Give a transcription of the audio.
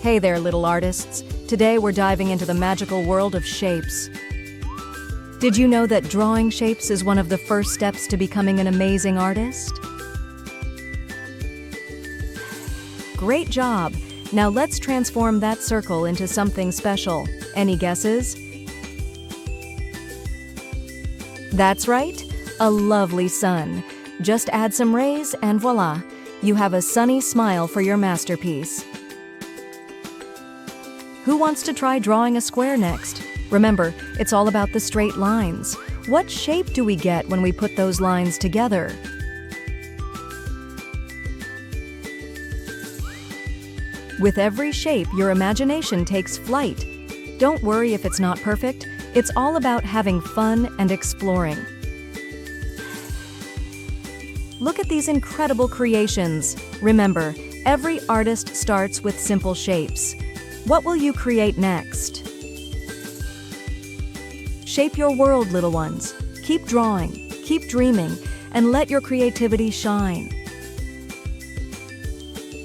Hey there, little artists. Today we're diving into the magical world of shapes. Did you know that drawing shapes is one of the first steps to becoming an amazing artist? Great job! Now let's transform that circle into something special. Any guesses? That's right, a lovely sun. Just add some rays and voila, you have a sunny smile for your masterpiece. Who wants to try drawing a square next? Remember, it's all about the straight lines. What shape do we get when we put those lines together? With every shape, your imagination takes flight. Don't worry if it's not perfect. It's all about having fun and exploring. Look at these incredible creations. Remember, every artist starts with simple shapes. What will you create next? Shape your world, little ones. Keep drawing, keep dreaming, and let your creativity shine.